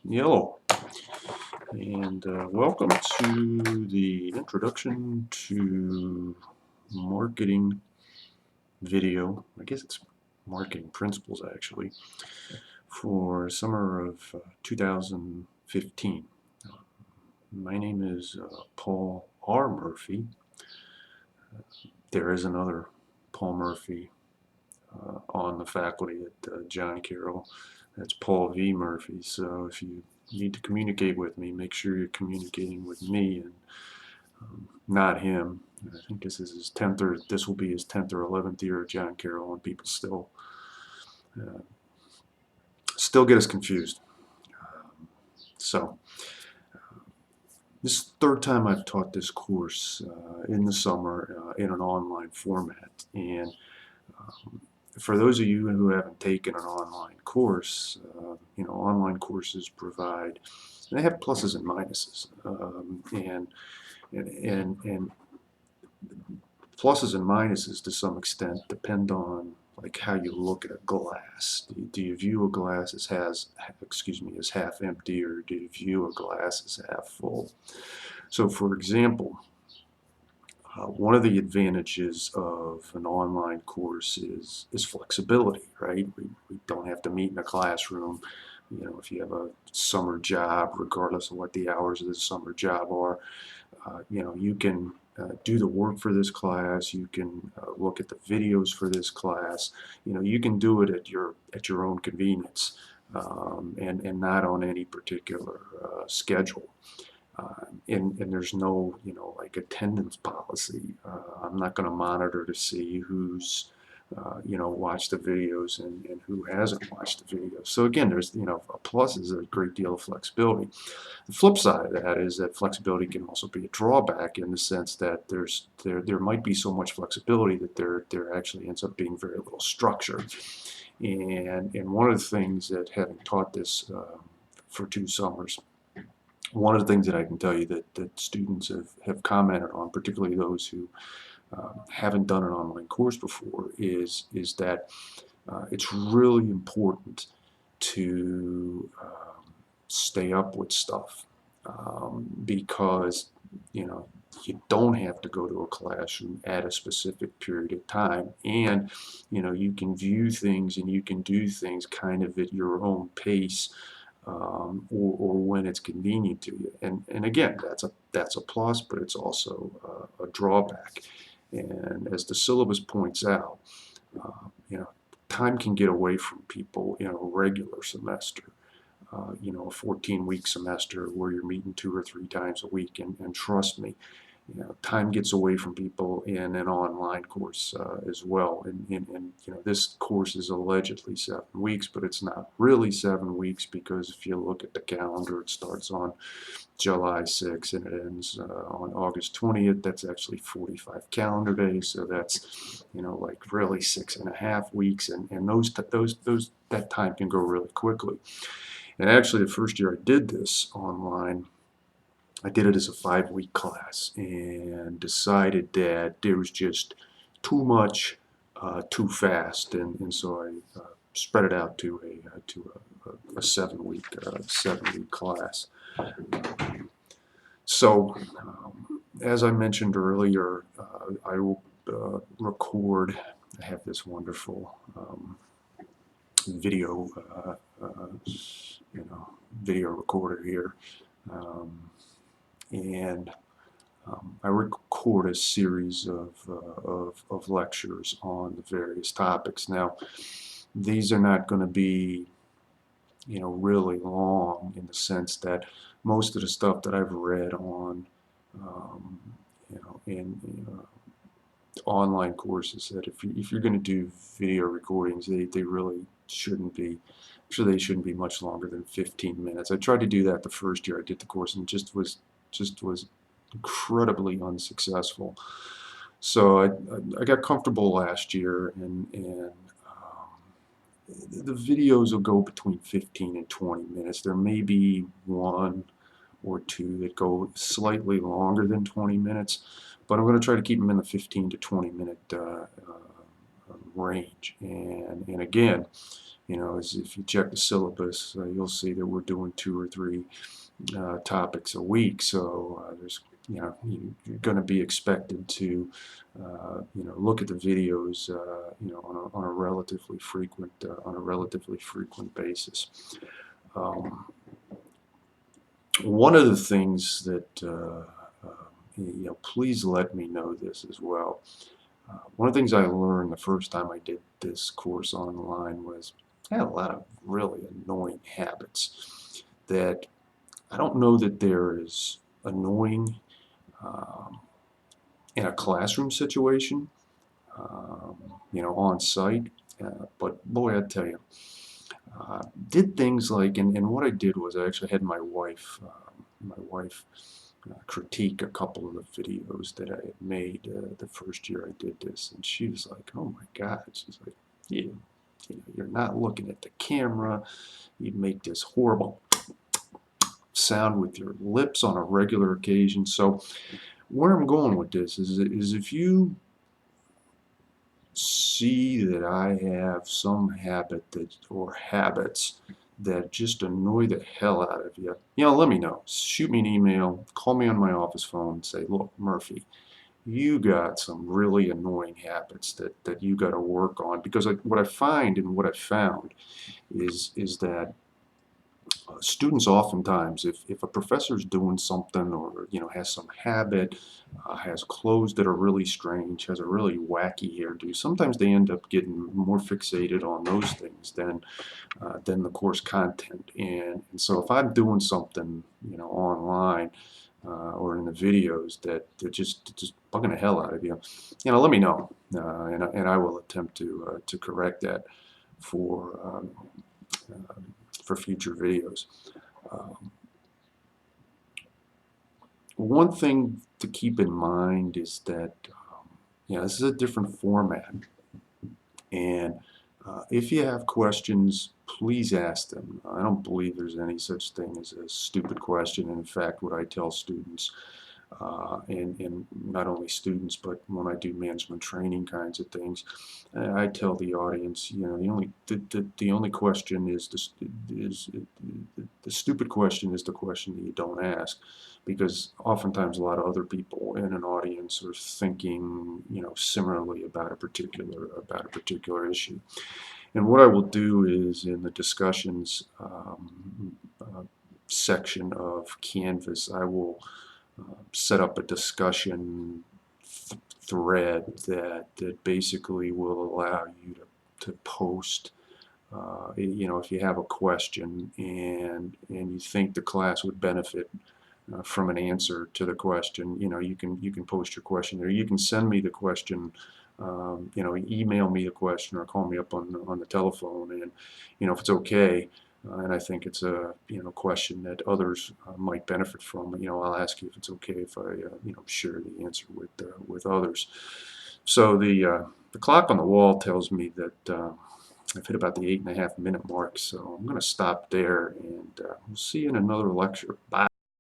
Yellow. And welcome to the introduction to marketing video. I guess it's marketing principles actually for summer of 2015. My name is Paul R. Murphy. There is another Paul Murphy on the faculty at John Carroll. That's Paul V. Murphy. So if you need to communicate with me, make sure you're communicating with me and not him. I think this is his 10th or this will be his 10th or 11th year at John Carroll, and people uh, still get us confused. So this is the third time I've taught this course in the summer in an online format, and for those of you who haven't taken an online course, online courses provide, they have pluses and minuses, and pluses and minuses to some extent depend on like how you look at a glass. Do you view a glass as as half empty, or do you view a glass as half full? So, for example, one of the advantages of an online course is flexibility, right? We don't have to meet in a classroom. If you have a summer job, regardless of what the hours of the summer job are, you can do the work for this class. You can look at the videos for this class. You can do it at your own convenience, and not on any particular schedule. And there's no, like attendance policy. I'm not going to monitor to see who's, watched the videos and who hasn't watched the videos. So again, there's, a plus is a great deal of flexibility. The flip side of that is that flexibility can also be a drawback in the sense that there might be so much flexibility that there actually ends up being very little structure. And one of the things that, having taught this for 2 summers, one of the things that I can tell you that students have commented on, particularly those who haven't done an online course before, is that it's really important to stay up with stuff, because you don't have to go to a classroom at a specific period of time, and you can view things and you can do things kind of at your own pace, or when it's convenient to you. And again, that's a plus, but it's also a drawback. And as the syllabus points out, time can get away from people in a regular semester. A 14-week semester where you're meeting 2 or 3 times a week, and trust me, time gets away from people in an online course as well. And this course is allegedly 7 weeks, but it's not really 7 weeks, because if you look at the calendar, it starts on July 6th and it ends on August 20th. That's actually 45 calendar days, so that's like really 6.5 weeks, and that time can go really quickly. And actually, the first year I did this online, I did it as a 5-week class and decided that there was just too much too fast, and so I spread it out to a 7-week class. So, as I mentioned earlier, I will record. I have this wonderful video, video recorder here. And I record a series of lectures on the various topics. Now, these are not going to be, really long, in the sense that most of the stuff that I've read on, in online courses, that if you're going to do video recordings, they really shouldn't be. Sure, they shouldn't be much longer than 15 minutes. I tried to do that the first year I did the course, and just was incredibly unsuccessful. So I got comfortable last year, and the videos will go between 15 and 20 minutes. There may be 1 or 2 that go slightly longer than 20 minutes, but I'm going to try to keep them in the 15 to 20 minute range. And again, as if you check the syllabus, you'll see that we're doing 2 or 3 topics a week. So there's you're going to be expected to look at the videos on a relatively frequent basis. One of the things that please let me know this as well. One of the things I learned the first time I did this course online was I had a lot of really annoying habits that I don't know that they're as annoying in a classroom situation, on site, but boy, I tell you, did things like, and what I did was I actually had my wife critique a couple of the videos that I had made the first year I did this, and she was like, "Oh my God!" She's like, "You're not looking at the camera. You make this horrible sound with your lips on a regular occasion." So where I'm going with this is if you see that I have some habits that just annoy the hell out of you, let me know. Shoot me an email, call me on my office phone, and say, "Look, Murphy, you got some really annoying habits that you got to work on." Because what I find and what I found is that students oftentimes, if a professor is doing something or has some habit, has clothes that are really strange, has a really wacky hairdo, sometimes they end up getting more fixated on those things than the course content. And so if I'm doing something online or in the videos that just bugging the hell out of you, let me know, and I will attempt to correct that for future videos. One thing to keep in mind is that this is a different format, and if you have questions, please ask them. I don't believe there's any such thing as a stupid question. In fact, what I tell students, and not only students, but when I do management training kinds of things, I tell the audience, the only question is the stupid question is the question that you don't ask, because oftentimes a lot of other people in an audience are thinking, similarly about a particular issue. And what I will do is in the discussions section of Canvas, I will set up a discussion thread that basically will allow you to post, if you have a question and you think the class would benefit from an answer to the question, you can post your question there. You can send me the question, email me a question or call me up on the telephone, and if it's okay. And I think it's a question that others might benefit from. I'll ask you if it's okay if I share the answer with others. So the clock on the wall tells me that I've hit about the 8.5 minute mark. So I'm going to stop there, and we'll see you in another lecture. Bye.